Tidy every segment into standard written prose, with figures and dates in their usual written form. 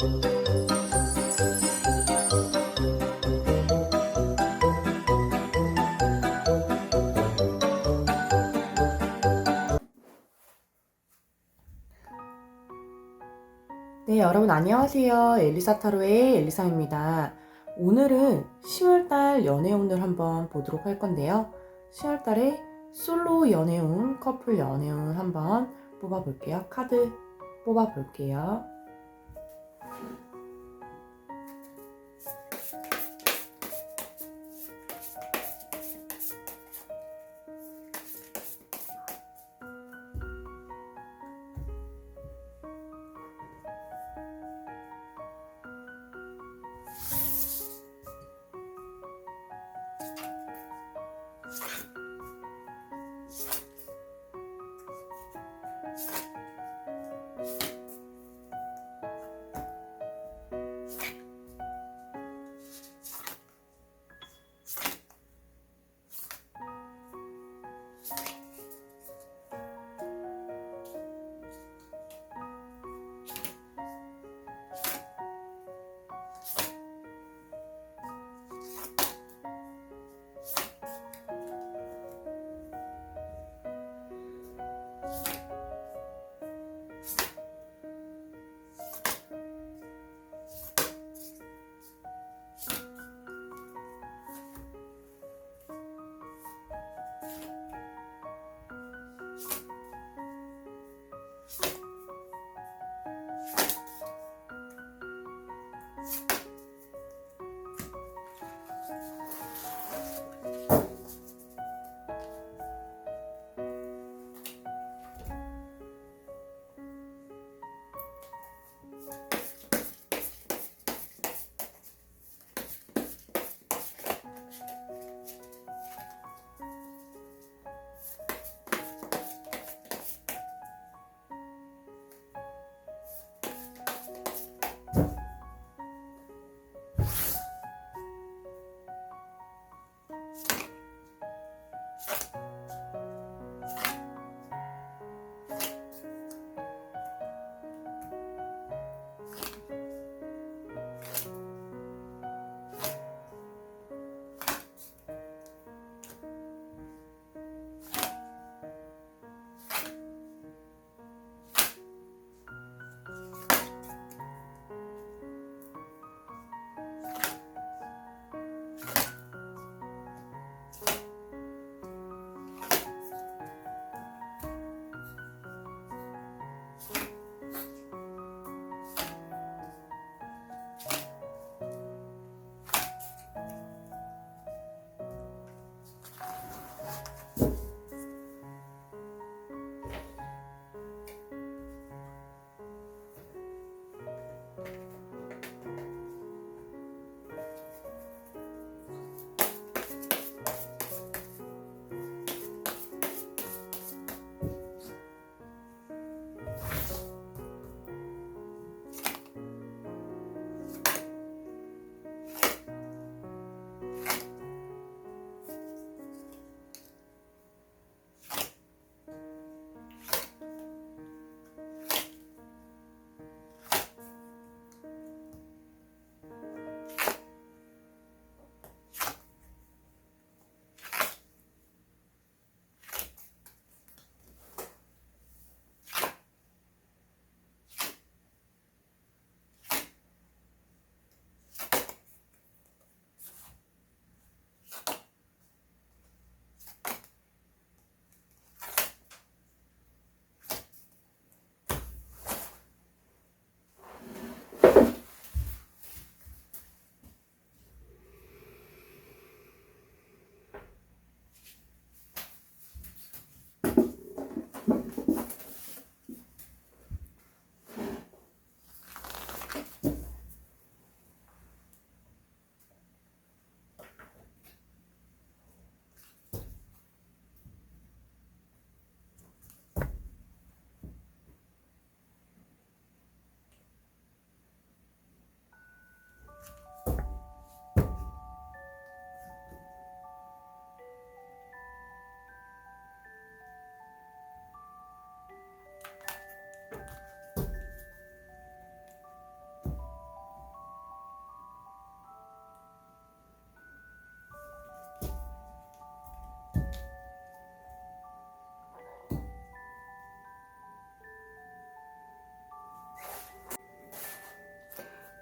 네, 여러분 안녕하세요. 엘리사타로의 엘리사입니다. 오늘은 10월달 연애운을 한번 보도록 할 건데요. 10월달에 솔로 연애운, 커플 연애운 한번 뽑아볼게요. 카드 뽑아볼게요.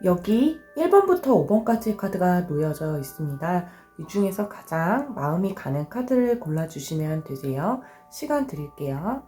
여기 1번부터 5번까지 카드가 놓여져 있습니다. 이 중에서 가장 마음이 가는 카드를 골라주시면 되세요. 시간 드릴게요.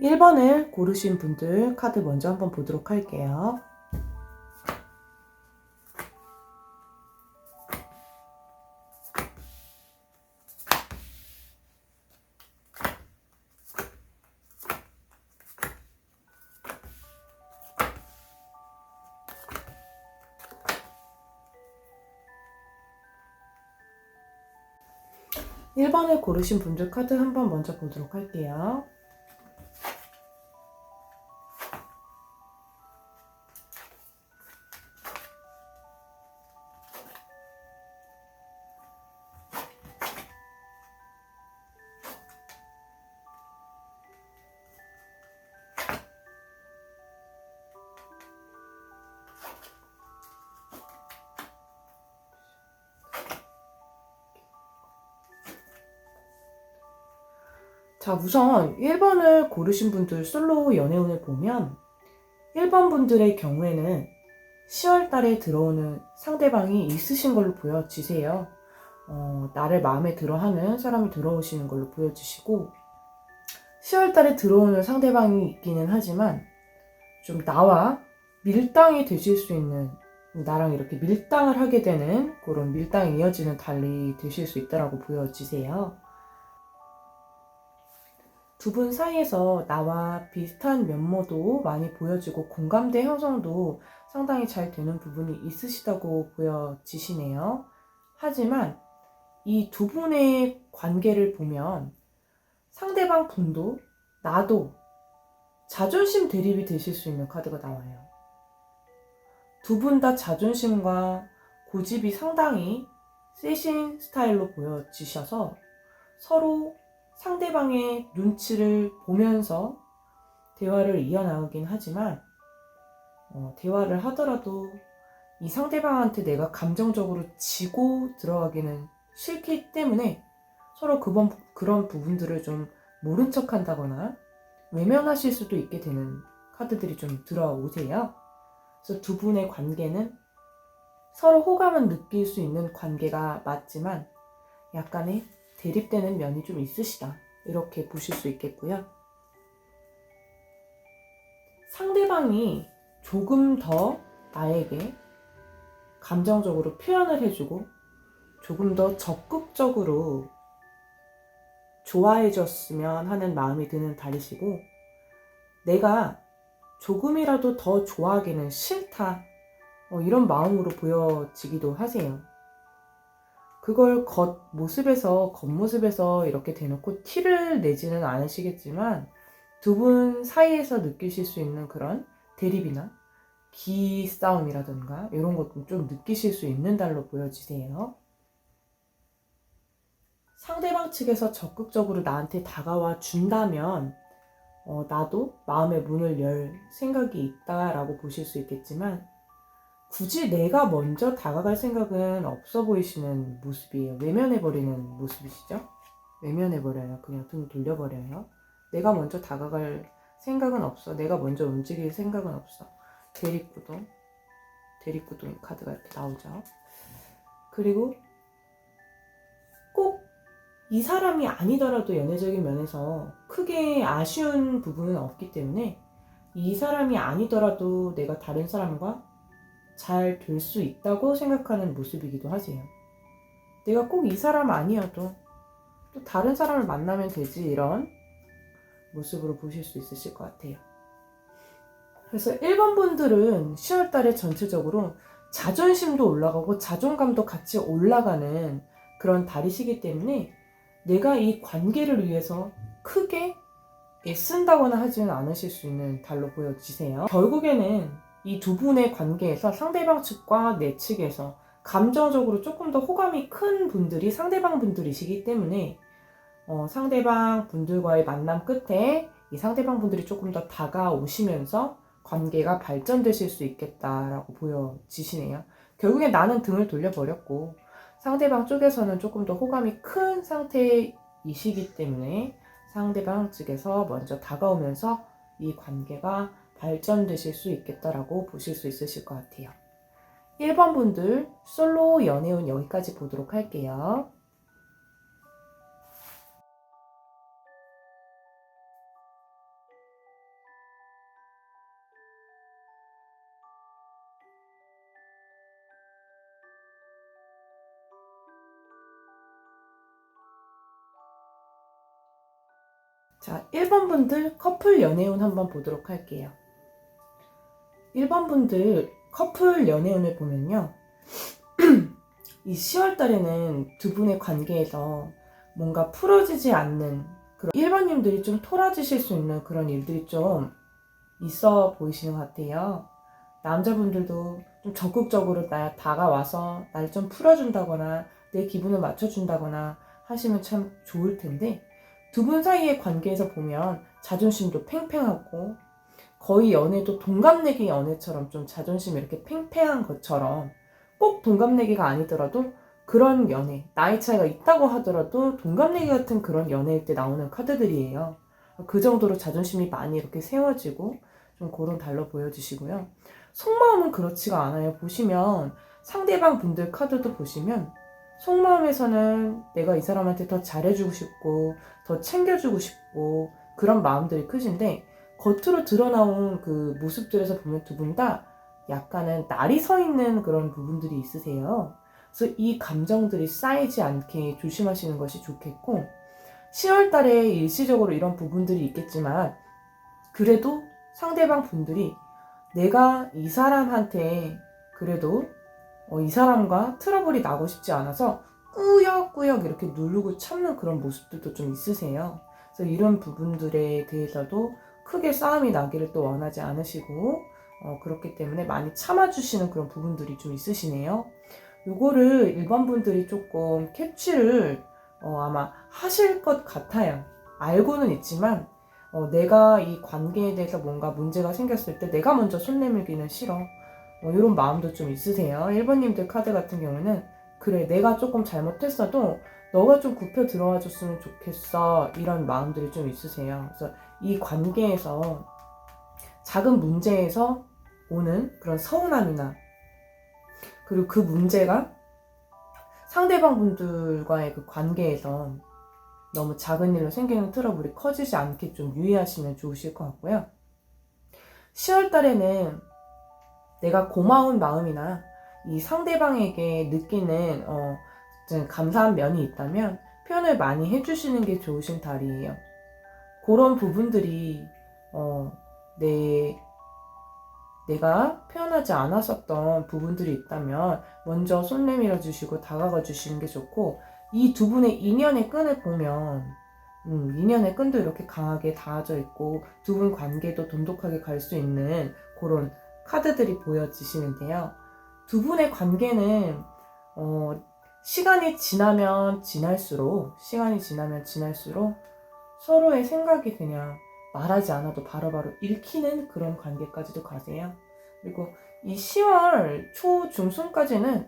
1번을 고르신 분들 카드 먼저 한번 보도록 할게요. 1번을 고르신 분들 카드 한번 먼저 보도록 할게요. '자, 우선 1번을 고르신 분들 솔로 연애운을 보면 1번 분들의 경우에는 10월 달에 들어오는 상대방이 있으신 걸로 보여지세요. 나를 마음에 들어하는 사람이 들어오시는 걸로 보여지시고, 10월 달에 들어오는 상대방이 있기는 하지만 좀 나와 밀당이 되실 수 있는, 나랑 이렇게 밀당을 하게 되는 그런 밀당이 이어지는 달이 되실 수 있다라고 보여지세요. 두 분 사이에서 나와 비슷한 면모도 많이 보여지고 공감대 형성도 상당히 잘 되는 부분이 있으시다고 보여지시네요. 하지만 이 두 분의 관계를 보면 상대방 분도 나도 자존심 대립이 되실 수 있는 카드가 나와요. 두 분 다 자존심과 고집이 상당히 세신 스타일로 보여지셔서 서로 상대방의 눈치를 보면서 대화를 이어나가긴 하지만 대화를 하더라도 이 상대방한테 내가 감정적으로 지고 들어가기는 싫기 때문에 서로 그런 부분들을 좀 모른 척 한다거나 외면하실 수도 있게 되는 카드들이 좀 들어오세요. 그래서 두 분의 관계는 서로 호감은 느낄 수 있는 관계가 맞지만 약간의 대립되는 면이 좀 있으시다, 이렇게 보실 수 있겠고요. 상대방이 조금 더 나에게 감정적으로 표현을 해주고 조금 더 적극적으로 좋아해줬으면 하는 마음이 드는 달이시고, 내가 조금이라도 더 좋아하기는 싫다, 이런 마음으로 보여지기도 하세요. 그걸 겉모습에서 이렇게 대놓고 티를 내지는 않으시겠지만 두 분 사이에서 느끼실 수 있는 그런 대립이나 기싸움이라든가 이런 것도 좀 느끼실 수 있는 달로 보여지세요. 상대방 측에서 적극적으로 나한테 다가와 준다면 나도 마음의 문을 열 생각이 있다라고 보실 수 있겠지만 굳이 내가 먼저 다가갈 생각은 없어 보이시는 모습이에요. 외면해버리는 모습이시죠? 외면해버려요. 그냥 등 돌려버려요. 내가 먼저 다가갈 생각은 없어. 내가 먼저 움직일 생각은 없어. 대립구동 카드가 이렇게 나오죠. 그리고 꼭 이 사람이 아니더라도 연애적인 면에서 크게 아쉬운 부분은 없기 때문에 이 사람이 아니더라도 내가 다른 사람과 잘 될 수 있다고 생각하는 모습이기도 하세요. 내가 꼭 이 사람 아니어도 또 다른 사람을 만나면 되지, 이런 모습으로 보실 수 있으실 것 같아요. 그래서 1번 분들은 10월 달에 전체적으로 자존심도 올라가고 자존감도 같이 올라가는 그런 달이시기 때문에 내가 이 관계를 위해서 크게 애쓴다거나 하지는 않으실 수 있는 달로 보여지세요. 결국에는 이 두 분의 관계에서 상대방 측과 내 측에서 감정적으로 조금 더 호감이 큰 분들이 상대방 분들이시기 때문에 상대방 분들과의 만남 끝에 이 상대방 분들이 조금 더 다가오시면서 관계가 발전되실 수 있겠다라고 보여지시네요. 결국엔 나는 등을 돌려버렸고 상대방 쪽에서는 조금 더 호감이 큰 상태이시기 때문에 상대방 측에서 먼저 다가오면서 이 관계가 발전되실 수 있겠다라고 보실 수 있으실 것 같아요. 1번 분들 솔로 연애운 여기까지 보도록 할게요. 자, 1번 분들 커플 연애운 한번 보도록 할게요. 1번 분들 커플 연애운을 보면요. 이 10월 달에는 두 분의 관계에서 뭔가 풀어지지 않는 그런 1번님들이 좀 토라지실 수 있는 그런 일들이 좀 있어 보이시는 것 같아요. 남자분들도 좀 적극적으로 다가와서 날 좀 풀어준다거나 내 기분을 맞춰준다거나 하시면 참 좋을 텐데 두 분 사이의 관계에서 보면 자존심도 팽팽하고 거의 연애도 동갑내기 연애처럼 좀 자존심이 이렇게 팽팽한 것처럼 꼭 동갑내기가 아니더라도 그런 연애, 나이 차이가 있다고 하더라도 동갑내기 같은 그런 연애일 때 나오는 카드들이에요. 그 정도로 자존심이 많이 이렇게 세워지고 좀 그런 달로 보여주시고요. 속마음은 그렇지가 않아요. 보시면 상대방 분들 카드도 보시면 속마음에서는 내가 이 사람한테 더 잘해주고 싶고 더 챙겨주고 싶고 그런 마음들이 크신데 겉으로 드러나온 그 모습들에서 보면 두 분 다 약간은 날이 서 있는 그런 부분들이 있으세요. 그래서 이 감정들이 쌓이지 않게 조심하시는 것이 좋겠고 10월 달에 일시적으로 이런 부분들이 있겠지만 그래도 상대방 분들이 내가 이 사람한테 그래도 이 사람과 트러블이 나고 싶지 않아서 꾸역꾸역 이렇게 누르고 참는 그런 모습들도 좀 있으세요. 그래서 이런 부분들에 대해서도 크게 싸움이 나기를 또 원하지 않으시고 그렇기 때문에 많이 참아주시는 그런 부분들이 좀 있으시네요. 요거를 일반 분들이 조금 캐치를 아마 하실 것 같아요. 알고는 있지만 내가 이 관계에 대해서 뭔가 문제가 생겼을 때 내가 먼저 손 내밀기는 싫어. 이런 마음도 좀 있으세요. 1번님들 카드 같은 경우는 그래 내가 조금 잘못했어도 너가 좀 굽혀 들어와 줬으면 좋겠어 이런 마음들이 좀 있으세요. 그래서 이 관계에서 작은 문제에서 오는 그런 서운함이나 그리고 그 문제가 상대방 분들과의 그 관계에서 너무 작은 일로 생기는 트러블이 커지지 않게 좀 유의하시면 좋으실 것 같고요. 10월 달에는 내가 고마운 마음이나 이 상대방에게 느끼는 감사한 면이 있다면 표현을 많이 해주시는 게 좋으신 달이에요. 그런 부분들이 내가 표현하지 않았었던 부분들이 있다면 먼저 손 내밀어 주시고 다가가 주시는 게 좋고 이 두 분의 인연의 끈을 보면 인연의 끈도 이렇게 강하게 닿아져 있고 두 분 관계도 돈독하게 갈 수 있는 그런 카드들이 보여지시는데요. 두 분의 관계는 시간이 지나면 지날수록 서로의 생각이 그냥 말하지 않아도 바로바로 읽히는 그런 관계까지도 가세요. 그리고 이 10월 초 중순까지는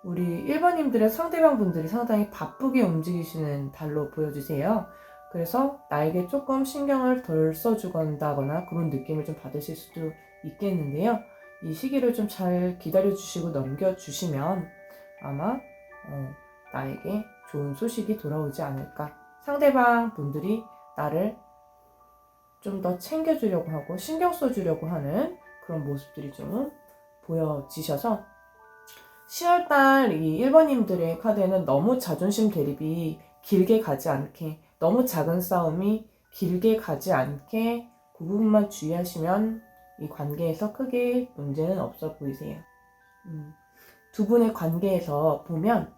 우리 1번님들의 상대방 분들이 상당히 바쁘게 움직이시는 달로 보여주세요. 그래서 나에게 조금 신경을 덜 써주건다거나 그런 느낌을 좀 받으실 수도 있겠는데요. 이 시기를 좀 잘 기다려주시고 넘겨주시면 아마 나에게 좋은 소식이 돌아오지 않을까. 상대방 분들이 나를 좀 더 챙겨주려고 하고 신경 써주려고 하는 그런 모습들이 좀 보여지셔서 10월달 이 1번님들의 카드에는 너무 자존심 대립이 길게 가지 않게 너무 작은 싸움이 길게 가지 않게 그 부분만 주의하시면 이 관계에서 크게 문제는 없어 보이세요. 두 분의 관계에서 보면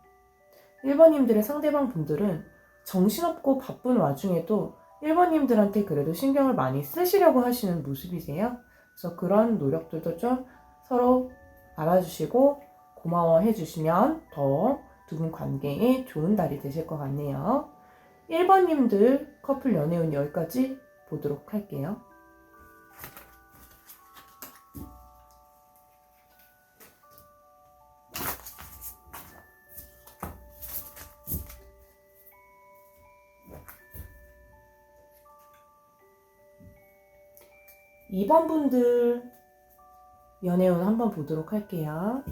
1번님들의 상대방 분들은 정신없고 바쁜 와중에도 1번님들한테 그래도 신경을 많이 쓰시려고 하시는 모습이세요. 그래서 그런 노력들도 좀 서로 알아주시고 고마워해 주시면 더 두 분 관계에 좋은 달이 되실 것 같네요. 1번님들 커플 연애운 여기까지 보도록 할게요. 2번 분들 연애운 한번 보도록 할게요.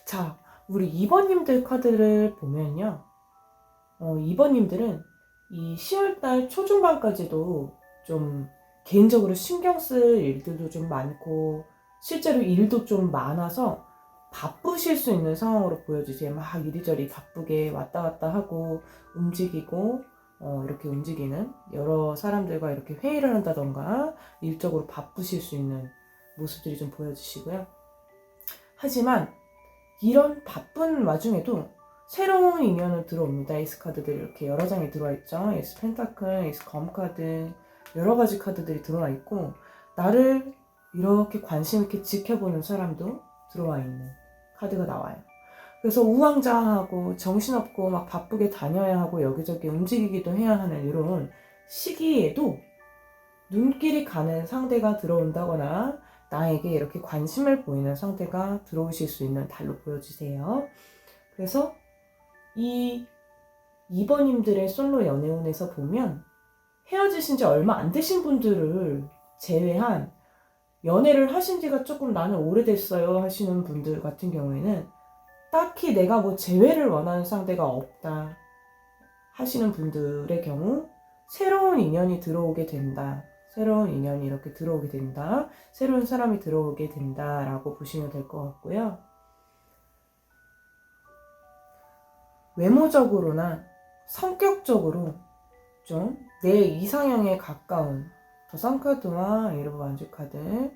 자, 우리 2번님들 카드를 보면요. 2번님들은 이 10월달 초중반까지도 좀 개인적으로 신경 쓸 일들도 좀 많고 실제로 일도 좀 많아서 바쁘실 수 있는 상황으로 보여주세요. 막 이리저리 바쁘게 왔다 갔다 하고 움직이고 이렇게 움직이는 여러 사람들과 이렇게 회의를 한다던가 일적으로 바쁘실 수 있는 모습들이 좀 보여주시고요. 하지만 이런 바쁜 와중에도 새로운 인연은 들어옵니다. 에이스 카드들이 이렇게 여러 장이 들어와 있죠. 에이스 펜타클, 에이스 검 카드, 여러 가지 카드들이 들어와 있고 나를 이렇게 관심 있게 지켜보는 사람도 들어와 있는 카드가 나와요. 그래서 우왕좌왕하고 정신없고 막 바쁘게 다녀야 하고 여기저기 움직이기도 해야 하는 이런 시기에도 눈길이 가는 상대가 들어온다거나 나에게 이렇게 관심을 보이는 상대가 들어오실 수 있는 달로 보여주세요. 그래서 이 2번님들의 솔로 연애운에서 보면 헤어지신 지 얼마 안 되신 분들을 제외한 연애를 하신 지가 조금 나는 오래됐어요 하시는 분들 같은 경우에는 딱히 내가 뭐 재회를 원하는 상대가 없다 하시는 분들의 경우 새로운 인연이 들어오게 된다. 새로운 인연이 이렇게 들어오게 된다. 새로운 사람이 들어오게 된다라고 보시면 될 것 같고요. 외모적으로나 성격적으로 좀 내 이상형에 가까운 더 쌍카드와 이러브 완주카드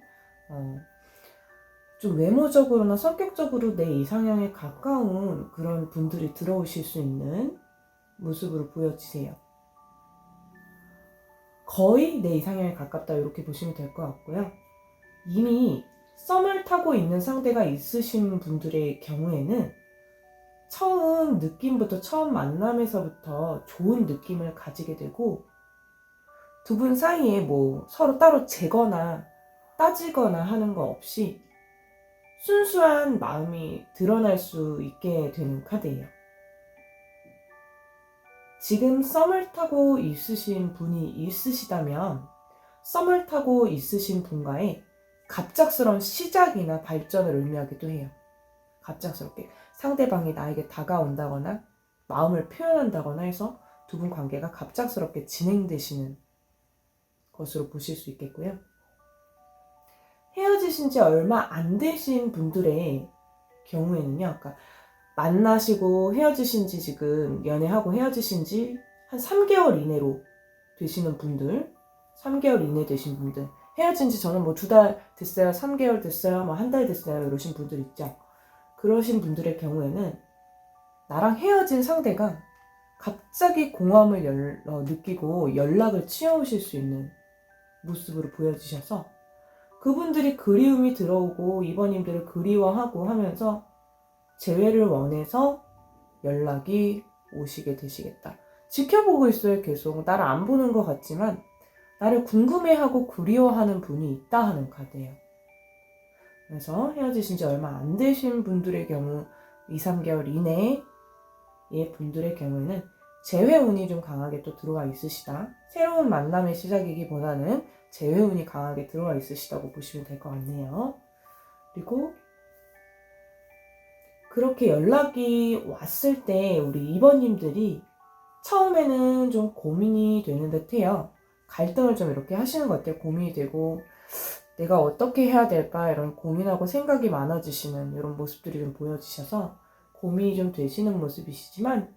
좀 외모적으로나 성격적으로 내 이상형에 가까운 그런 분들이 들어오실 수 있는 모습으로 보여지세요. 거의 내 이상형에 가깝다 이렇게 보시면 될 것 같고요. 이미 썸을 타고 있는 상대가 있으신 분들의 경우에는 처음 느낌부터 처음 만남에서부터 좋은 느낌을 가지게 되고 두 분 사이에 뭐 서로 따로 재거나 따지거나 하는 거 없이 순수한 마음이 드러날 수 있게 되는 카드예요. 지금 썸을 타고 있으신 분이 있으시다면 썸을 타고 있으신 분과의 갑작스러운 시작이나 발전을 의미하기도 해요. 갑작스럽게 상대방이 나에게 다가온다거나 마음을 표현한다거나 해서 두 분 관계가 갑작스럽게 진행되시는 것으로 보실 수 있겠고요. 헤어지신 지 얼마 안 되신 분들의 경우에는요. 아까 만나시고 헤어지신 지 지금 연애하고 헤어지신 지 한 3개월 이내로 되시는 분들 3개월 이내 되신 분들 헤어진 지 저는 뭐 2달 됐어요 3개월 됐어요 뭐 1달 됐어요 이러신 분들 있죠. 그러신 분들의 경우에는 나랑 헤어진 상대가 갑자기 공허함을 느끼고 연락을 취해오실 수 있는 모습으로 보여지셔서 그분들이 그리움이 들어오고 2번님들을 그리워하고 하면서 재회를 원해서 연락이 오시게 되시겠다. 지켜보고 있어요. 계속 나를 안 보는 것 같지만 나를 궁금해하고 그리워하는 분이 있다 하는 카드예요. 그래서 헤어지신 지 얼마 안 되신 분들의 경우 2, 3개월 이내의 분들의 경우에는 재회운이 좀 강하게 또 들어와 있으시다. 새로운 만남의 시작이기보다는 재회운이 강하게 들어와 있으시다고 보시면 될 것 같네요. 그리고 그렇게 연락이 왔을 때 우리 2번님들이 처음에는 좀 고민이 되는 듯 해요. 갈등을 좀 이렇게 하시는 것 같아요. 고민이 되고 내가 어떻게 해야 될까 이런 고민하고 생각이 많아지시는 이런 모습들이 좀 보여지셔서 고민이 좀 되시는 모습이시지만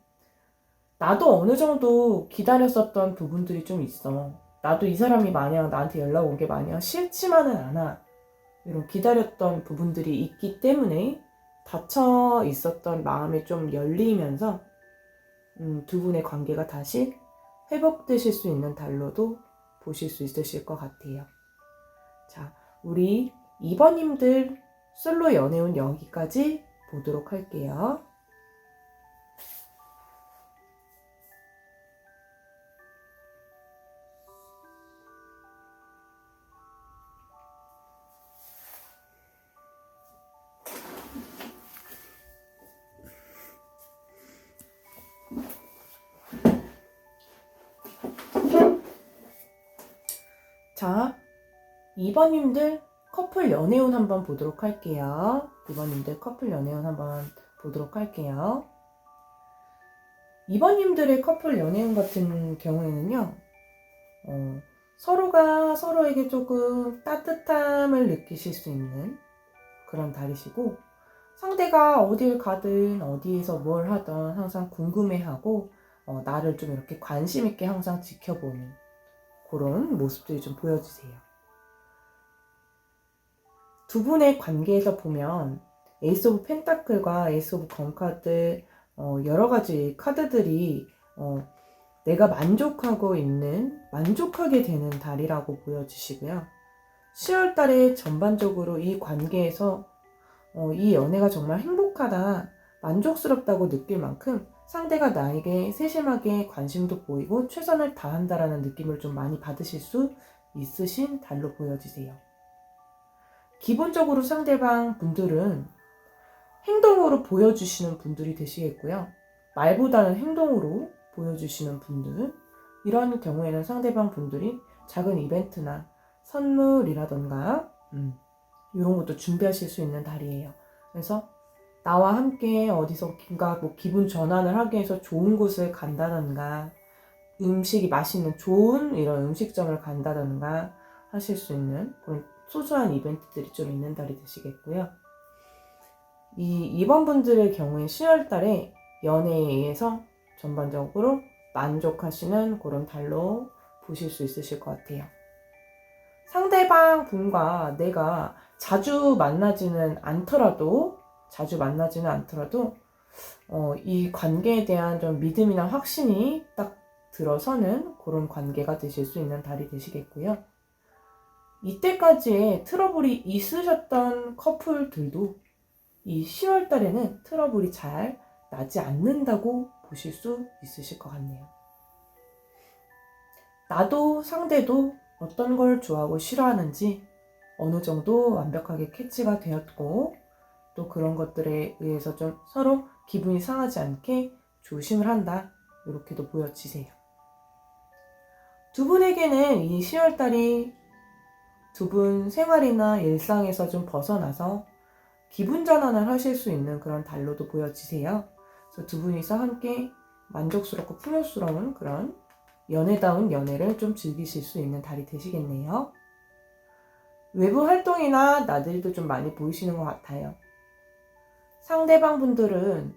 나도 어느 정도 기다렸었던 부분들이 좀 있어. 나도 이 사람이 마냥 나한테 연락 온 게 마냥 싫지만은 않아. 이런 기다렸던 부분들이 있기 때문에 닫혀 있었던 마음이 좀 열리면서 두 분의 관계가 다시 회복되실 수 있는 달로도 보실 수 있으실 것 같아요. 자, 우리 2번님들 솔로 연애운 여기까지 보도록 할게요. 자, 2번님들 커플 연애운 한번 보도록 할게요. 2번님들 커플 연애운 한번 보도록 할게요. 2번님들의 커플 연애운 같은 경우에는요, 서로가 서로에게 조금 따뜻함을 느끼실 수 있는 그런 달이시고, 상대가 어딜 가든 어디에서 뭘 하든 항상 궁금해하고 나를 좀 이렇게 관심 있게 항상 지켜보는 그런 모습들이 좀 보여지세요. 두 분의 관계에서 보면 에이스 오브 펜타클과 에이스 오브 건카드 여러 가지 카드들이 내가 만족하게 되는 달이라고 보여지시고요. 10월 달에 전반적으로 이 관계에서 이 연애가 정말 행복하다, 만족스럽다고 느낄 만큼 상대가 나에게 세심하게 관심도 보이고 최선을 다한다라는 느낌을 좀 많이 받으실 수 있으신 달로 보여지세요. 기본적으로 상대방 분들은 행동으로 보여주시는 분들이 되시겠고요. 말보다는 행동으로 보여주시는 분들, 이런 경우에는 상대방 분들이 작은 이벤트나 선물이라던가 이런 것도 준비하실 수 있는 달이에요. 그래서 나와 함께 어디선가 뭐 기분 전환을 하기 위해서 좋은 곳을 간다던가 음식이 맛있는 좋은 이런 음식점을 간다던가 하실 수 있는 그런 소소한 이벤트들이 좀 있는 달이 되시겠고요. 이 2번 분들의 경우에 10월 달에 연애에 의해서 전반적으로 만족하시는 그런 달로 보실 수 있으실 것 같아요. 상대방 분과 내가 자주 만나지는 않더라도 이 관계에 대한 좀 믿음이나 확신이 딱 들어서는 그런 관계가 되실 수 있는 달이 되시겠고요. 이때까지의 트러블이 있으셨던 커플들도 이 10월 달에는 트러블이 잘 나지 않는다고 보실 수 있으실 것 같네요. 나도 상대도 어떤 걸 좋아하고 싫어하는지 어느 정도 완벽하게 캐치가 되었고 또 그런 것들에 의해서 좀 서로 기분이 상하지 않게 조심을 한다, 이렇게도 보여지세요. 두 분에게는 이 10월 달이 두 분 생활이나 일상에서 좀 벗어나서 기분 전환을 하실 수 있는 그런 달로도 보여지세요. 그래서 두 분이서 함께 만족스럽고 풍요스러운 그런 연애다운 연애를 좀 즐기실 수 있는 달이 되시겠네요. 외부 활동이나 나들이도 좀 많이 보이시는 것 같아요. 상대방 분들은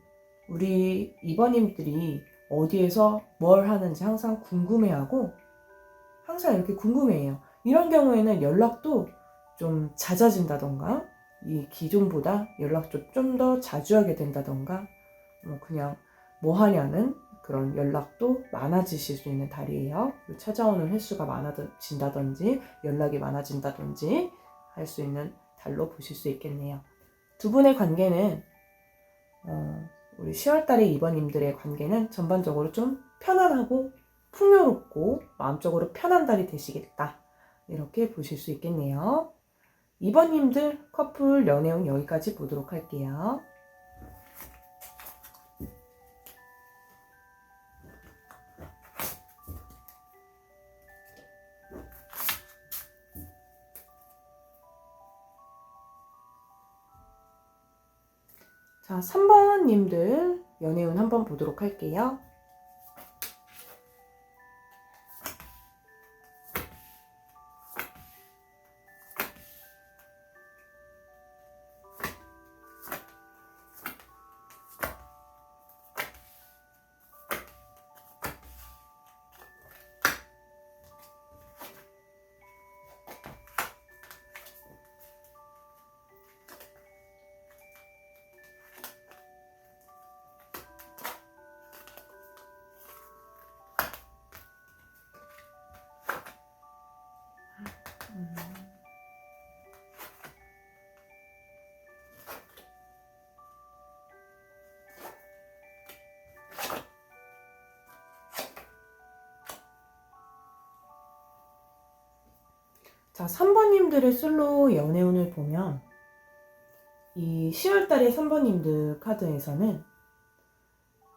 우리 2번님들이 어디에서 뭘 하는지 항상 궁금해하고 항상 이렇게 궁금해해요. 이런 경우에는 연락도 좀 잦아진다던가 이 기존보다 연락도 좀 더 자주 하게 된다던가 그냥 뭐 하냐는 그런 연락도 많아지실 수 있는 달이에요. 찾아오는 횟수가 많아진다든지 연락이 많아진다든지 할 수 있는 달로 보실 수 있겠네요. 두 분의 관계는 우리 10월달에 2번님들의 관계는 전반적으로 좀 편안하고 풍요롭고 마음적으로 편한 달이 되시겠다, 이렇게 보실 수 있겠네요. 2번님들 커플 연애운 여기까지 보도록 할게요. 자, 3번님들 연애운 한번 보도록 할게요. 자, 3번님들의 솔로 연애운을 보면 이 10월달의 3번님들 카드에서는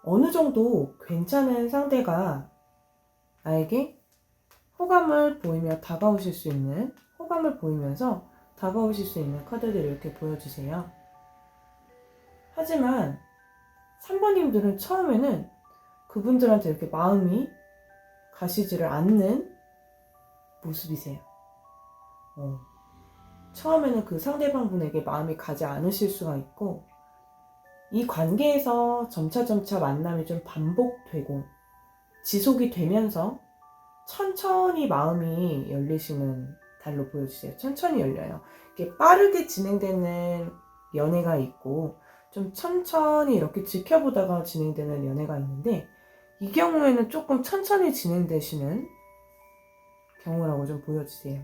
어느 정도 괜찮은 상대가 나에게 호감을 보이며 다가오실 수 있는, 호감을 보이면서 다가오실 수 있는 카드들을 이렇게 보여주세요. 하지만 3번님들은 처음에는 그분들한테 이렇게 마음이 가시지를 않는 모습이세요. 처음에는 그 상대방 분에게 마음이 가지 않으실 수가 있고, 이 관계에서 점차 만남이 좀 반복되고 지속이 되면서 천천히 마음이 열리시는 달로 보여주세요. 천천히 열려요. 이게 빠르게 진행되는 연애가 있고 좀 천천히 이렇게 지켜보다가 진행되는 연애가 있는데, 이 경우에는 조금 천천히 진행되시는 경우라고 좀 보여주세요.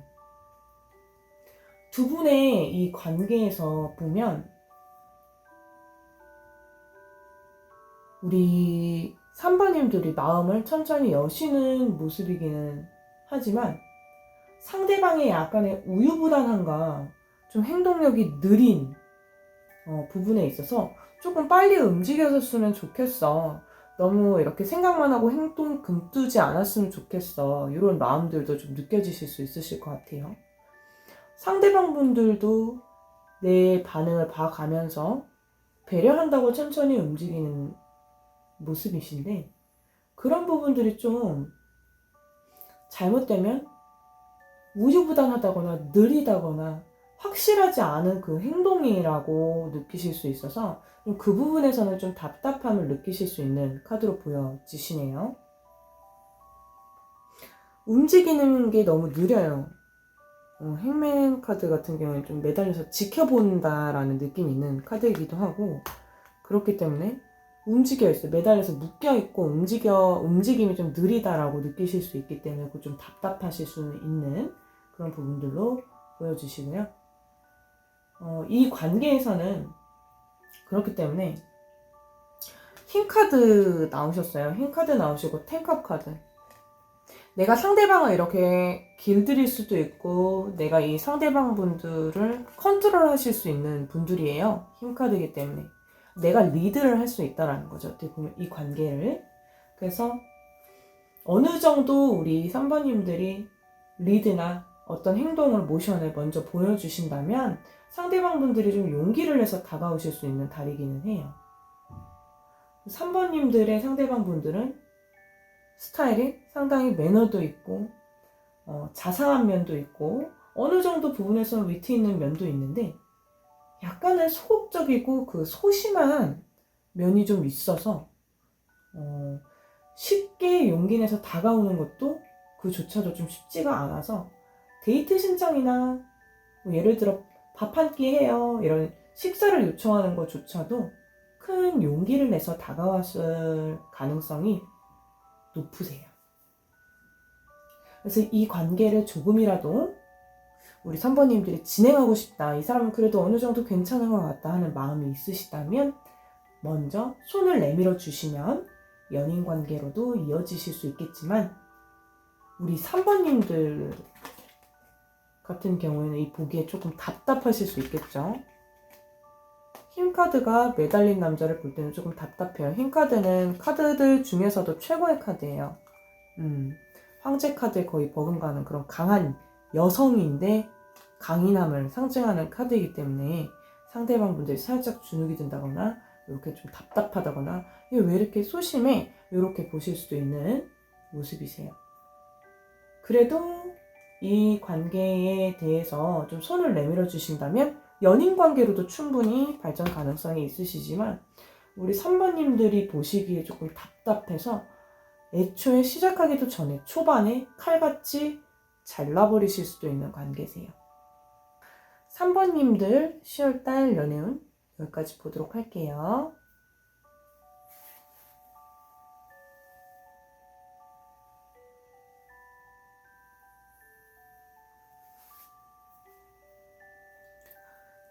두 분의 이 관계에서 보면 우리 3번님들이 마음을 천천히 여시는 모습이기는 하지만 상대방의 약간의 우유부단함과 좀 행동력이 느린 부분에 있어서 조금 빨리 움직여줬으면 좋겠어. 너무 이렇게 생각만 하고 행동 금두지 않았으면 좋겠어. 이런 마음들도 좀 느껴지실 수 있으실 것 같아요. 상대방 분들도 내 반응을 봐가면서 배려한다고 천천히 움직이는 모습이신데, 그런 부분들이 좀 잘못되면 우유부단하다거나 느리다거나 확실하지 않은 그 행동이라고 느끼실 수 있어서 그 부분에서는 좀 답답함을 느끼실 수 있는 카드로 보여지시네요. 움직이는 게 너무 느려요. 행맨 카드 같은 경우는 좀 매달려서 지켜본다라는 느낌이 있는 카드이기도 하고, 그렇기 때문에 움직여 있어요. 매달려서 묶여 있고 움직임이 좀 느리다라고 느끼실 수 있기 때문에 좀 답답하실 수 있는 그런 부분들로 보여주시고요. 이 관계에서는 그렇기 때문에 흰 카드 나오셨어요. 흰 카드 나오시고 텐컵 카드. 내가 상대방을 이렇게 길들일 수도 있고 내가 이 상대방 분들을 컨트롤 하실 수 있는 분들이에요. 흰 카드이기 때문에 내가 리드를 할 수 있다라는 거죠. 어떻게 보면 이 관계를. 그래서 어느 정도 우리 3번님들이 리드나 어떤 행동을 모션을 먼저 보여주신다면 상대방 분들이 좀 용기를 내서 다가오실 수 있는 달이기는 해요. 3번님들의 상대방 분들은 스타일이 상당히 매너도 있고 자상한 면도 있고 어느 정도 부분에서는 위트 있는 면도 있는데 약간은 소극적이고 그 소심한 면이 좀 있어서 쉽게 용기 내서 다가오는 것도 그조차도 좀 쉽지가 않아서 데이트 신청이나 뭐 예를 들어 밥 한 끼 해요 이런 식사를 요청하는 것조차도 큰 용기를 내서 다가왔을 가능성이 높으세요. 그래서 이 관계를 조금이라도 우리 3번님들이 진행하고 싶다, 이 사람은 그래도 어느 정도 괜찮은 것 같다 하는 마음이 있으시다면 먼저 손을 내밀어 주시면 연인 관계로도 이어지실 수 있겠지만, 우리 3번님들 같은 경우에는 이 보기에 조금 답답하실 수 있겠죠. 흰 카드가 매달린 남자를 볼 때는 조금 답답해요. 흰 카드는 카드들 중에서도 최고의 카드예요. 황제 카드에 거의 버금가는 그런 강한 여성인데 강인함을 상징하는 카드이기 때문에 상대방 분들이 살짝 주눅이 든다거나 이렇게 좀 답답하다거나 이게 왜 이렇게 소심해? 이렇게 보실 수도 있는 모습이세요. 그래도 이 관계에 대해서 좀 손을 내밀어 주신다면 연인 관계로도 충분히 발전 가능성이 있으시지만 우리 3번님들이 보시기에 조금 답답해서 애초에 시작하기도 전에 초반에 칼같이 잘라버리실 수도 있는 관계세요. 3번님들 10월달 연애운 여기까지 보도록 할게요.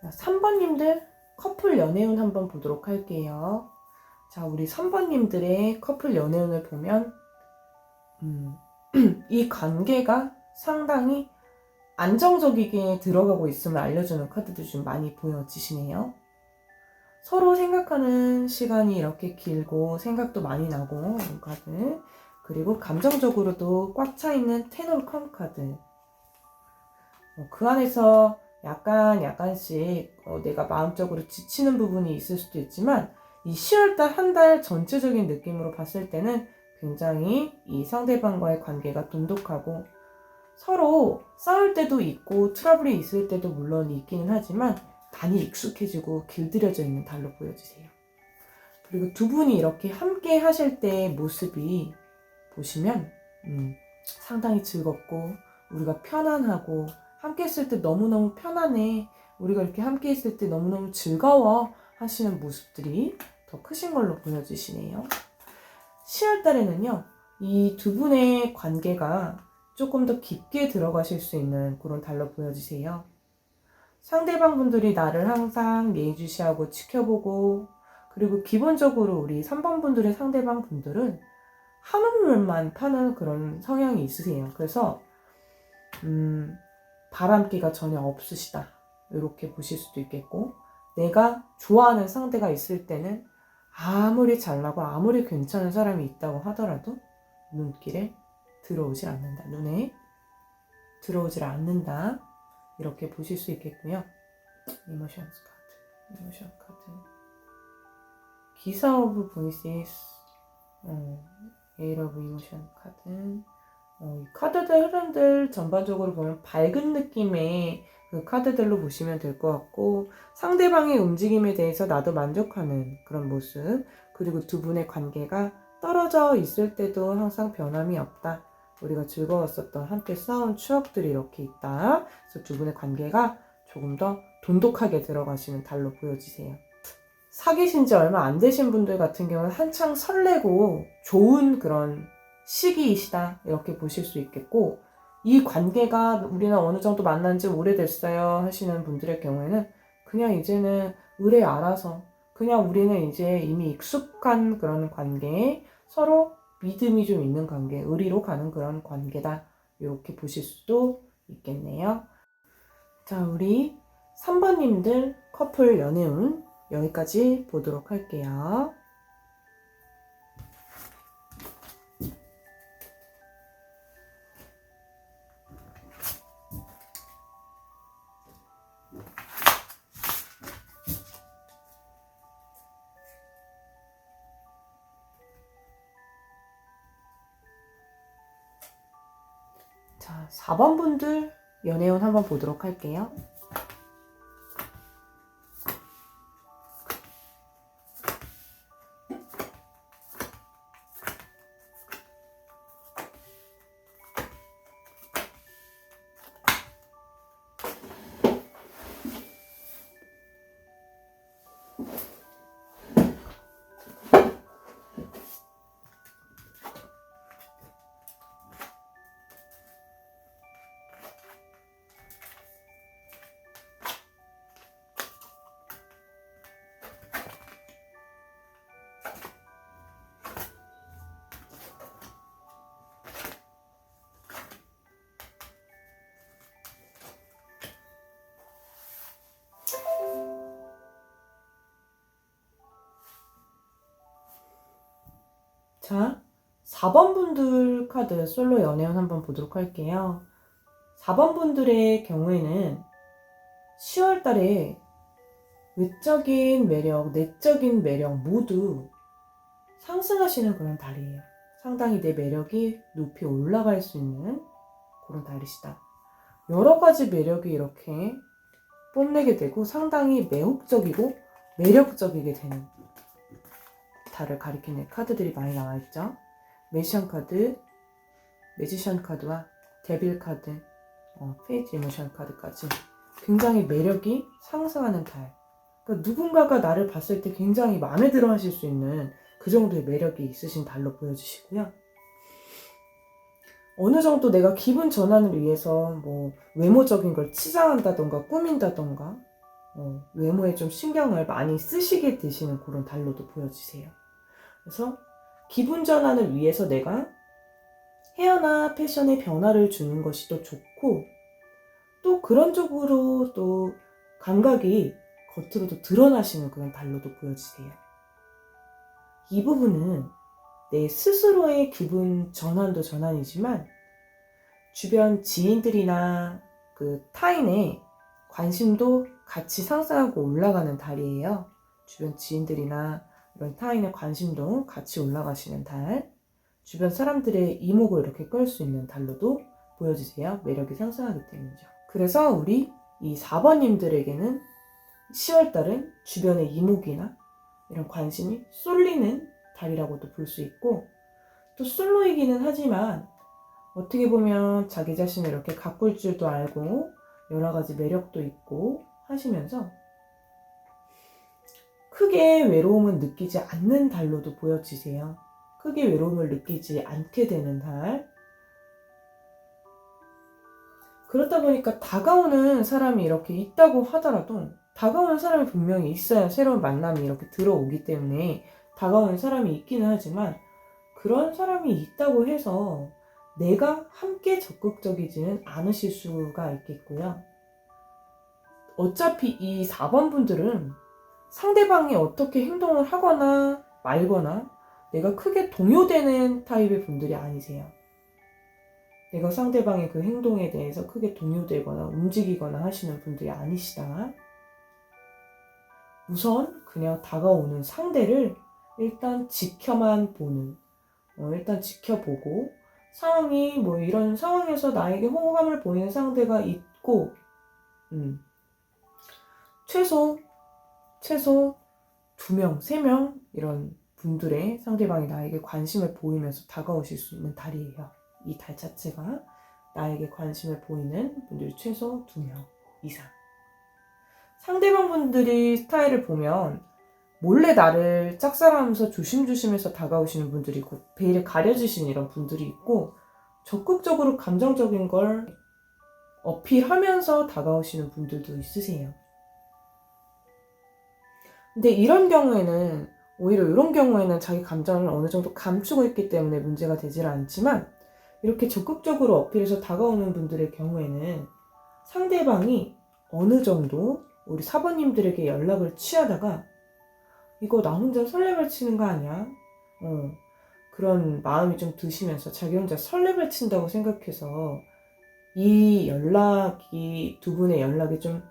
자, 3번님들 커플 연애운 한번 보도록 할게요. 자, 우리 3번님들의 커플 연애운을 보면 이 관계가 상당히 안정적이게 들어가고 있음을 알려주는 카드도 좀 많이 보여지시네요. 서로 생각하는 시간이 이렇게 길고 생각도 많이 나고 이런 카드, 그리고 감정적으로도 꽉 차있는 테놀컴 카드. 그 안에서 약간씩 내가 마음적으로 지치는 부분이 있을 수도 있지만 이 10월달 한 달 전체적인 느낌으로 봤을 때는 굉장히 이 상대방과의 관계가 돈독하고 서로 싸울 때도 있고 트러블이 있을 때도 물론 있기는 하지만 많이 익숙해지고 길들여져 있는 달로 보여지세요. 그리고 두 분이 이렇게 함께 하실 때의 모습이 보시면 상당히 즐겁고 우리가 편안하고 함께 있을 때 너무너무 편안해, 우리가 이렇게 함께 있을 때 너무너무 즐거워 하시는 모습들이 더 크신 걸로 보여지시네요. 10월 달에는요, 이 두 분의 관계가 조금 더 깊게 들어가실 수 있는 그런 달로 보여지세요. 상대방 분들이 나를 항상 예의주시하고 지켜보고, 그리고 기본적으로 우리 3번 분들의 상대방 분들은 한우물만 파는 그런 성향이 있으세요. 그래서 바람기가 전혀 없으시다, 이렇게 보실 수도 있겠고, 내가 좋아하는 상대가 있을 때는 아무리 잘나고 아무리 괜찮은 사람이 있다고 하더라도 눈길에 들어오질 않는다, 눈에 들어오질 않는다, 이렇게 보실 수 있겠고요. 이모션스 카드, 이모션 카드, 기사 오브 보이시스, 에일 오브 이모션 카드. 이 카드들 흐름들 전반적으로 보면 밝은 느낌의 그 카드들로 보시면 될 것 같고, 상대방의 움직임에 대해서 나도 만족하는 그런 모습, 그리고 두 분의 관계가 떨어져 있을 때도 항상 변함이 없다, 우리가 즐거웠었던 함께 싸운 추억들이 이렇게 있다, 그래서 두 분의 관계가 조금 더 돈독하게 들어가시는 달로 보여지세요. 사귀신 지 얼마 안 되신 분들 같은 경우는 한창 설레고 좋은 그런 시기이시다, 이렇게 보실 수 있겠고, 이 관계가 우리는 어느 정도 만난 지 오래됐어요 하시는 분들의 경우에는 그냥 이제는 의뢰 알아서 그냥 우리는 이제 이미 익숙한 그런 관계에 서로 믿음이 좀 있는 관계, 의리로 가는 그런 관계다, 이렇게 보실 수도 있겠네요. 자, 우리 3번님들 커플 연애운 여기까지 보도록 할게요. 자, 4번 분들 연애운 한번 보도록 할게요. 자, 4번 분들 카드 솔로 연애운 한번 보도록 할게요. 4번 분들의 경우에는 10월 달에 외적인 매력, 내적인 매력 모두 상승하시는 그런 달이에요. 상당히 내 매력이 높이 올라갈 수 있는 그런 달이시다. 여러 가지 매력이 이렇게 뽐내게 되고 상당히 매혹적이고 매력적이게 되는 달을 가리키는 카드들이 많이 나와 있죠. 매지션 카드, 매지션 카드와 데빌 카드, 페이지 이모션 카드까지 굉장히 매력이 상승하는 달. 그러니까 누군가가 나를 봤을 때 굉장히 마음에 들어 하실 수 있는 그 정도의 매력이 있으신 달로 보여주시고요. 어느 정도 내가 기분 전환을 위해서 외모적인 걸 치장한다던가 꾸민다던가 외모에 좀 신경을 많이 쓰시게 되시는 그런 달로도 보여주세요. 그래서 기분 전환을 위해서 내가 헤어나 패션에 변화를 주는 것이 또 좋고 또 그런 쪽으로 또 감각이 겉으로도 드러나시는 그런 달로도 보여주세요. 이 부분은 내 스스로의 기분 전환도 전환이지만 주변 지인들이나 그 타인의 관심도 같이 상승하고 올라가는 달이에요. 주변 지인들이나 이런 타인의 관심도 같이 올라가시는 달. 주변 사람들의 이목을 이렇게 끌 수 있는 달로도 보여주세요. 매력이 상승하기 때문이죠. 그래서 우리 이 4번님들에게는 10월달은 주변의 이목이나 이런 관심이 쏠리는 달이라고도 볼 수 있고 또 솔로이기는 하지만 어떻게 보면 자기 자신을 이렇게 가꿀 줄도 알고 여러 가지 매력도 있고 하시면서 크게 외로움은 느끼지 않는 달로도 보여지세요. 크게 외로움을 느끼지 않게 되는 달. 그렇다 보니까 다가오는 사람이 이렇게 있다고 하더라도 다가오는 사람이 분명히 있어야 새로운 만남이 이렇게 들어오기 때문에 다가오는 사람이 있기는 하지만 그런 사람이 있다고 해서 내가 함께 적극적이지는 않으실 수가 있겠고요. 어차피 이 4번 분들은 상대방이 어떻게 행동을 하거나 말거나 내가 크게 동요되는 타입의 분들이 아니세요. 내가 상대방의 그 행동에 대해서 크게 동요되거나 움직이거나 하시는 분들이 아니시다. 우선 그냥 다가오는 상대를 일단 지켜만 보는, 일단 지켜보고 상황이 이런 상황에서 나에게 호감을 보이는 상대가 있고 최소 2명, 3명 이런 분들의 상대방이 나에게 관심을 보이면서 다가오실 수 있는 달이에요. 이 달 자체가 나에게 관심을 보이는 분들이 최소 2명 이상. 상대방 분들이 스타일을 보면 몰래 나를 짝사랑하면서 조심조심해서 다가오시는 분들이 있고 베일을 가려주시는 이런 분들이 있고 적극적으로 감정적인 걸 어필하면서 다가오시는 분들도 있으세요. 근데 이런 경우에는 오히려 이런 경우에는 자기 감정을 어느 정도 감추고 있기 때문에 문제가 되질 않지만 이렇게 적극적으로 어필해서 다가오는 분들의 경우에는 상대방이 어느 정도 우리 4번님들에게 연락을 취하다가 이거 나 혼자 설레발 치는 거 아니야? 그런 마음이 좀 드시면서 자기 혼자 설레발 친다고 생각해서 이 연락이 두 분의 연락이 좀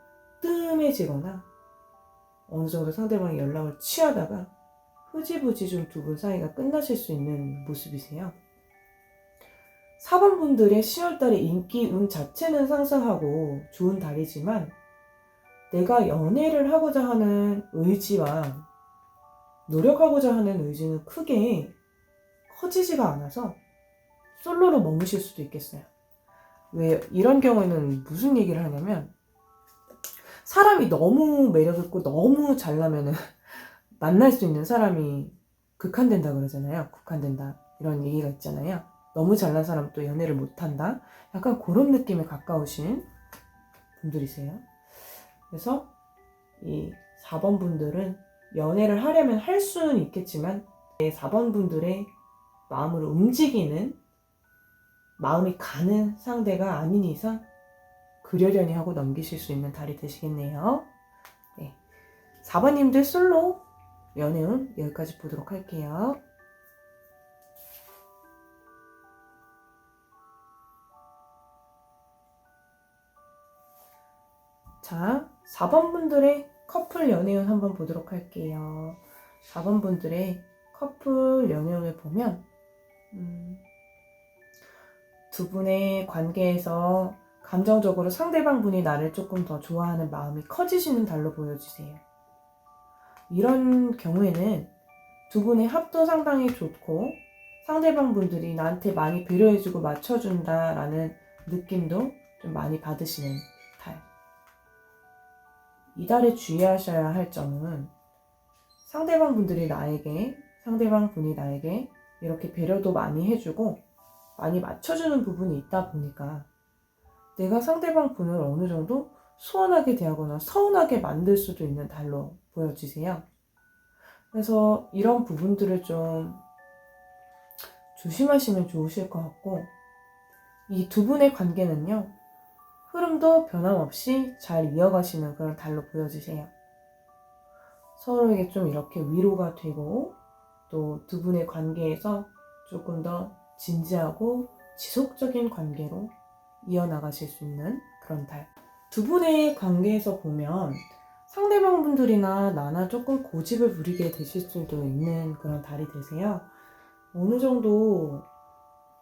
뜸해지거나 어느 정도 상대방이 연락을 취하다가 흐지부지 좀 두 분 사이가 끝나실 수 있는 모습이세요. 4번 분들의 10월달의 인기 운 자체는 상승하고 좋은 달이지만 내가 연애를 하고자 하는 의지와 노력하고자 하는 의지는 크게 커지지가 않아서 솔로로 머무실 수도 있겠어요. 왜 이런 경우에는 무슨 얘기를 하냐면 사람이 너무 매력있고 너무 잘나면은 만날 수 있는 사람이 극한된다 그러잖아요. 극한된다 이런 얘기가 있잖아요. 너무 잘난 사람 또 연애를 못한다. 약간 그런 느낌에 가까우신 분들이세요. 그래서 이 4번 분들은 연애를 하려면 할 수는 있겠지만 4번 분들의 마음을 움직이는 마음이 가는 상대가 아닌 이상 그러려니 하고 넘기실 수 있는 달이 되시겠네요. 네. 4번님들 솔로 연애운 여기까지 보도록 할게요. 자, 4번 분들의 커플 연애운 한번 보도록 할게요. 4번 분들의 커플 연애운을 보면 두 분의 관계에서 감정적으로 상대방 분이 나를 조금 더 좋아하는 마음이 커지시는 달로 보여주세요. 이런 경우에는 두 분의 합도 상당히 좋고 상대방 분들이 나한테 많이 배려해주고 맞춰준다라는 느낌도 좀 많이 받으시는 달. 이 달에 주의하셔야 할 점은 상대방 분이 나에게 이렇게 배려도 많이 해주고 많이 맞춰주는 부분이 있다 보니까 내가 상대방 분을 어느 정도 소원하게 대하거나 서운하게 만들 수도 있는 달로 보여지세요. 그래서 이런 부분들을 좀 조심하시면 좋으실 것 같고, 이 두 분의 관계는요, 흐름도 변함없이 잘 이어가시는 그런 달로 보여지세요. 서로에게 좀 이렇게 위로가 되고 또 두 분의 관계에서 조금 더 진지하고 지속적인 관계로 이어나가실 수 있는 그런 달. 두 분의 관계에서 보면 상대방 분들이나 나나 조금 고집을 부리게 되실 수도 있는 그런 달이 되세요. 어느 정도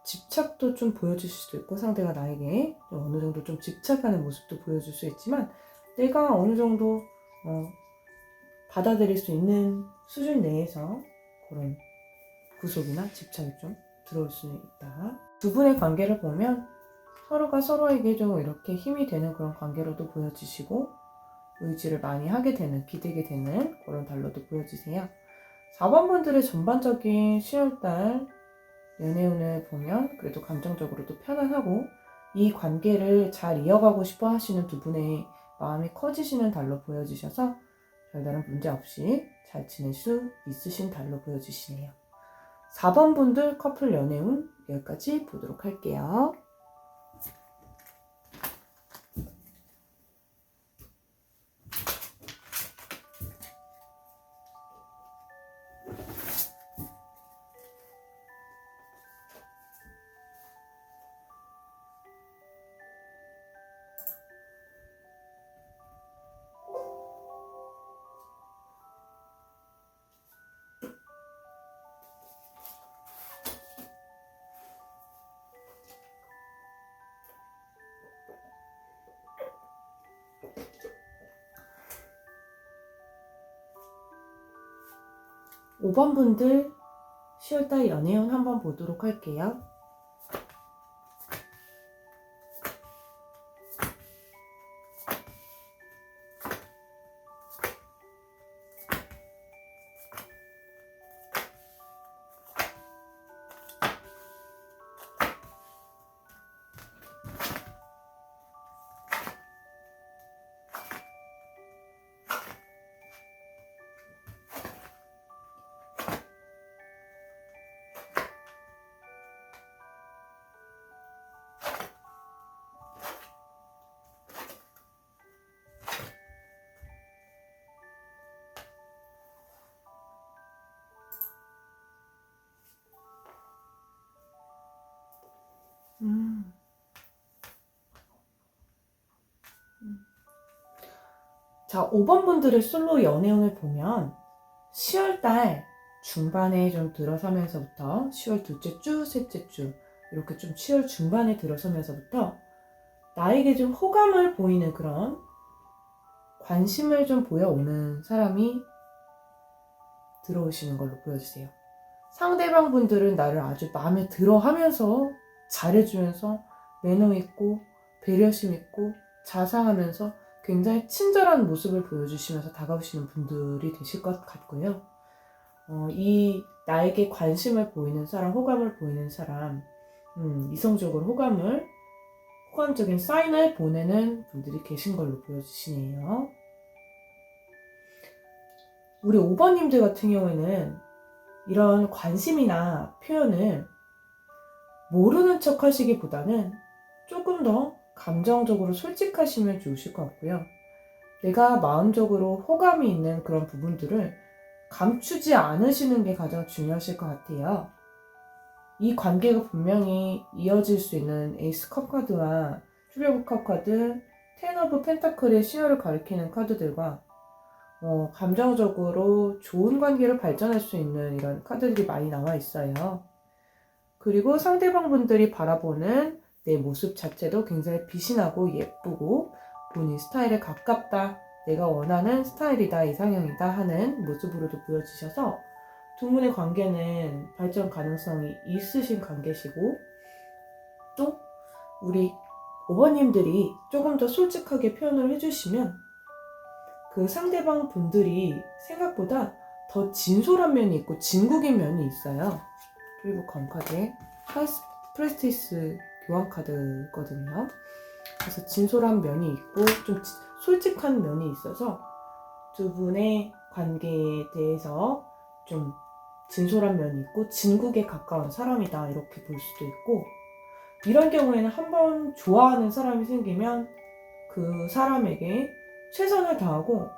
집착도 좀 보여주실 수도 있고 상대가 나에게 어느 정도 좀 집착하는 모습도 보여줄 수 있지만 내가 어느 정도 받아들일 수 있는 수준 내에서 그런 구속이나 집착이 좀 들어올 수 있다. 두 분의 관계를 보면 서로가 서로에게 좀 이렇게 힘이 되는 그런 관계로도 보여지시고 의지를 많이 하게 되는, 기대게 되는 그런 달로도 보여지세요. 4번 분들의 전반적인 10월달 연애운을 보면 그래도 감정적으로도 편안하고 이 관계를 잘 이어가고 싶어 하시는 두 분의 마음이 커지시는 달로 보여지셔서 별다른 문제 없이 잘 지낼 수 있으신 달로 보여지시네요. 4번 분들 커플 연애운 여기까지 보도록 할게요. 오 번 분들 10월달 연애운 한번 보도록 할게요. 자, 5번 분들의 솔로 연애운을 보면 10월달 중반에 좀 들어서면서부터 10월 둘째 주, 셋째 주 이렇게 좀 10월 중반에 들어서면서부터 나에게 좀 호감을 보이는 그런 관심을 좀 보여오는 사람이 들어오시는 걸로 보여주세요. 상대방 분들은 나를 아주 마음에 들어 하면서 잘해주면서 매너 있고 배려심 있고 자상하면서 굉장히 친절한 모습을 보여주시면서 다가오시는 분들이 되실 것 같고요. 이 나에게 관심을 보이는 사람, 호감을 보이는 사람, 이성적으로 호감적인 사인을 보내는 분들이 계신 걸로 보여주시네요. 우리 5번님들 같은 경우에는 이런 관심이나 표현을 모르는 척 하시기보다는 조금 더 감정적으로 솔직하시면 좋으실 것 같고요. 내가 마음적으로 호감이 있는 그런 부분들을 감추지 않으시는 게 가장 중요하실 것 같아요. 이 관계가 분명히 이어질 수 있는 에이스 컵 카드와 슈리오브 컵 카드, 텐 오브 펜타클의 신호를 가리키는 카드들과 감정적으로 좋은 관계로 발전할 수 있는 이런 카드들이 많이 나와 있어요. 그리고 상대방 분들이 바라보는 내 모습 자체도 굉장히 비신하고 예쁘고 본인 스타일에 가깝다, 내가 원하는 스타일이다, 이상형이다 하는 모습으로도 보여지셔서 두 분의 관계는 발전 가능성이 있으신 관계시고, 또 우리 5번님들이 조금 더 솔직하게 표현을 해주시면 그 상대방 분들이 생각보다 더 진솔한 면이 있고 진국인 면이 있어요. 그리고 검카드에 프레스티스 교환 카드거든요. 그래서 진솔한 면이 있고 좀 솔직한 면이 있어서 두 분의 관계에 대해서 좀 진솔한 면이 있고 진국에 가까운 사람이다, 이렇게 볼 수도 있고, 이런 경우에는 한번 좋아하는 사람이 생기면 그 사람에게 최선을 다하고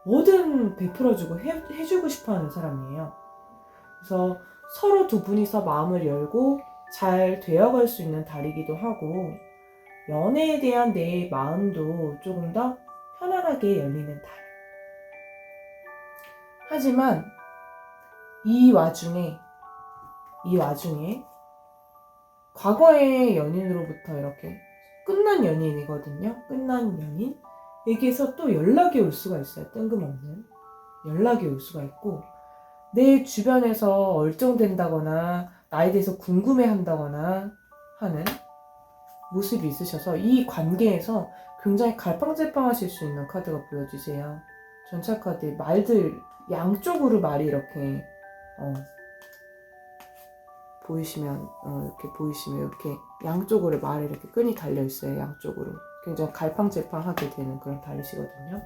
뭐든 베풀어주고 해주고 싶어하는 사람이에요. 그래서 서로 두 분이서 마음을 열고 잘 되어갈 수 있는 달이기도 하고, 연애에 대한 내 마음도 조금 더 편안하게 열리는 달. 하지만 이 와중에 과거의 연인으로부터 이렇게 끝난 연인이거든요. 끝난 연인에게서 또 연락이 올 수가 있어요. 뜬금없는 연락이 올 수가 있고, 내 주변에서 얼쩡댄다거나 나에 대해서 궁금해한다거나 하는 모습이 있으셔서 이 관계에서 굉장히 갈팡질팡하실 수 있는 카드가 보여주세요. 전차 카드의 말들 양쪽으로 말이 이렇게 보이시면 이렇게 양쪽으로 말이 이렇게 끈이 달려 있어요. 양쪽으로 굉장히 갈팡질팡하게 되는 그런 달이시거든요.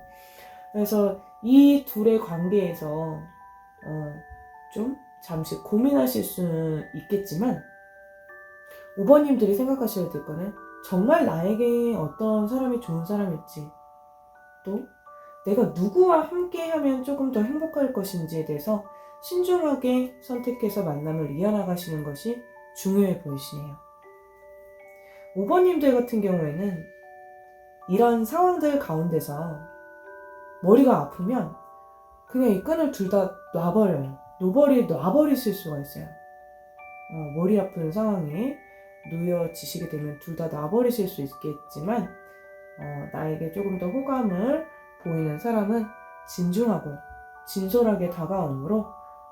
그래서 이 둘의 관계에서 좀 잠시 고민하실 수는 있겠지만, 5번님들이 생각하셔야 될 거는 정말 나에게 어떤 사람이 좋은 사람일지, 또 내가 누구와 함께 하면 조금 더 행복할 것인지에 대해서 신중하게 선택해서 만남을 이어나가시는 것이 중요해 보이시네요. 5번님들 같은 경우에는 이런 상황들 가운데서 머리가 아프면 그냥 이 끈을 둘 다 놔버리실 수가 있어요. 머리 아픈 상황에 놓여지시게 되면 둘 다 놔버리실 수 있겠지만, 나에게 조금 더 호감을 보이는 사람은 진중하고 진솔하게 다가오므로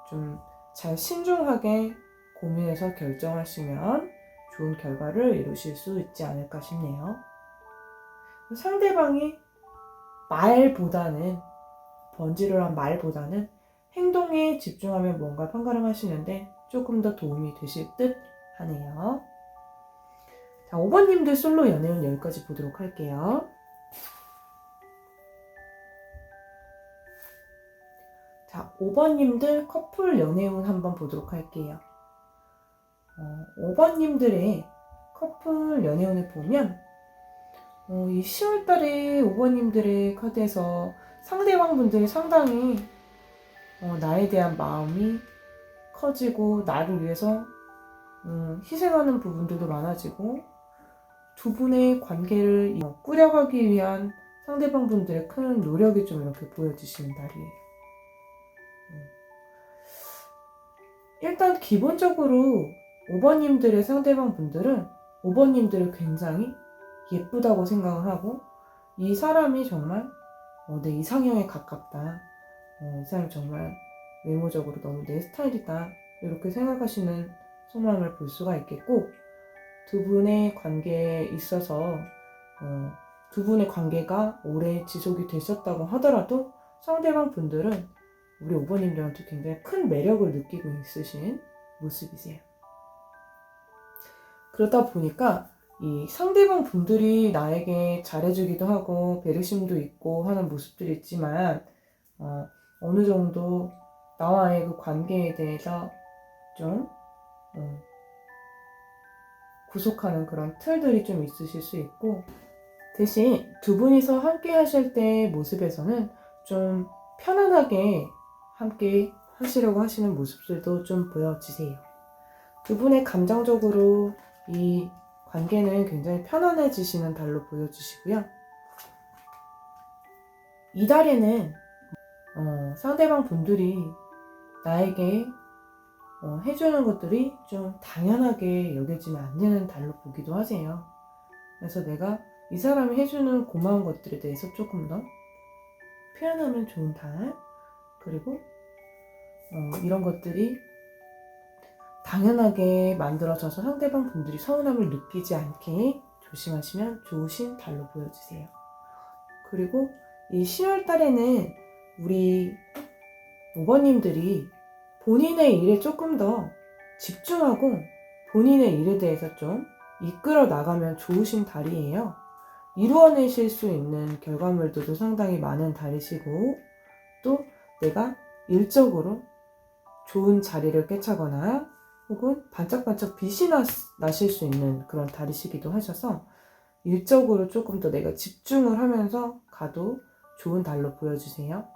좀 잘 신중하게 고민해서 결정하시면 좋은 결과를 이루실 수 있지 않을까 싶네요. 상대방이 번지르르한 말보다는 행동에 집중하면 뭔가 판가름하시는데 조금 더 도움이 되실 듯 하네요. 자, 5번님들 솔로 연애운 여기까지 보도록 할게요. 자, 5번님들 커플 연애운 한번 보도록 할게요. 5번님들의 커플 연애운을 보면 이 10월달에 5번님들의 카드에서 상대방 분들이 상당히 나에 대한 마음이 커지고 나를 위해서 희생하는 부분들도 많아지고, 두 분의 관계를 꾸려가기 위한 상대방 분들의 큰 노력이 좀 이렇게 보여지시는 달이에요. 일단 기본적으로 5번님들의 상대방 분들은 5번님들을 굉장히 예쁘다고 생각을 하고, 이 사람이 정말 내 이상형에 가깝다, 이 사람이 정말 외모적으로 너무 내 스타일이다, 이렇게 생각하시는 속마음을 볼 수가 있겠고, 두 분의 관계에 있어서 두 분의 관계가 오래 지속이 되셨다고 하더라도 상대방 분들은 우리 5번님들한테 굉장히 큰 매력을 느끼고 있으신 모습이세요. 그러다 보니까 이 상대방 분들이 나에게 잘해주기도 하고 배려심도 있고 하는 모습들이 있지만, 어느 정도 나와의 그 관계에 대해서 좀 구속하는 그런 틀들이 좀 있으실 수 있고, 대신 두 분이서 함께 하실 때의 모습에서는 좀 편안하게 함께 하시려고 하시는 모습들도 좀 보여지세요. 두 분의 감정적으로 이 관계는 굉장히 편안해지시는 달로 보여주시고요. 이달에는 상대방 분들이 나에게 해주는 것들이 좀 당연하게 여겨지면 안 되는 달로 보기도 하세요. 그래서 내가 이 사람이 해주는 고마운 것들에 대해서 조금 더 표현하면 좋은 달, 그리고 이런 것들이 당연하게 만들어져서 상대방 분들이 서운함을 느끼지 않게 조심하시면 좋으신 달로 보여주세요. 그리고 이 10월 달에는 우리 5번님들이 본인의 일에 조금 더 집중하고 본인의 일에 대해서 좀 이끌어 나가면 좋으신 달이에요. 이루어내실 수 있는 결과물들도 상당히 많은 달이시고, 또 내가 일적으로 좋은 자리를 꿰차거나 혹은 반짝반짝 빛이 나실 수 있는 그런 달이시기도 하셔서 일적으로 조금 더 내가 집중을 하면서 가도 좋은 달로 보여주세요.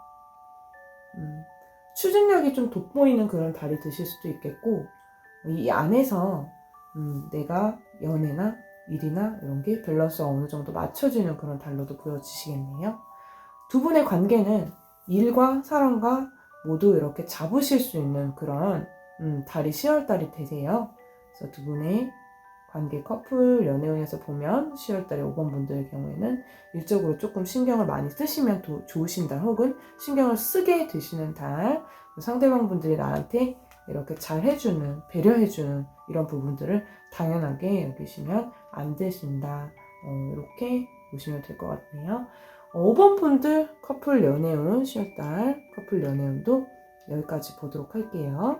추진력이 좀 돋보이는 그런 달이 되실 수도 있겠고, 이 안에서 내가 연애나 일이나 이런 게 밸런스가 어느 정도 맞춰지는 그런 달로도 보여지시겠네요. 두 분의 관계는 일과 사랑과 모두 이렇게 잡으실 수 있는 그런 달이 10월 달이 되세요. 그래서 두 분의 관계 커플 연애운에서 보면 10월 달에 5번 분들의 경우에는 일적으로 조금 신경을 많이 쓰시면 좋으신 달, 혹은 신경을 쓰게 되시는 달, 상대방 분들이 나한테 이렇게 잘 해주는, 배려해주는 이런 부분들을 당연하게 여기시면 안 되신다. 이렇게 보시면 될 것 같네요. 5번 분들 커플 연애운 10월달 커플 연애운도 여기까지 보도록 할게요.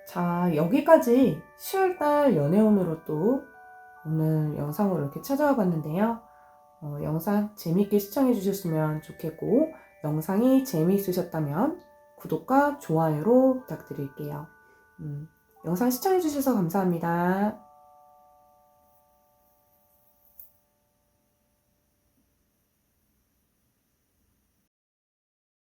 자, 여기까지 10월달 연애운으로 또 오늘 영상으로 이렇게 찾아와 봤는데요. 영상 재밌게 시청해 주셨으면 좋겠고, 영상이 재미있으셨다면 구독과 좋아요로 부탁드릴게요. 영상 시청해 주셔서 감사합니다.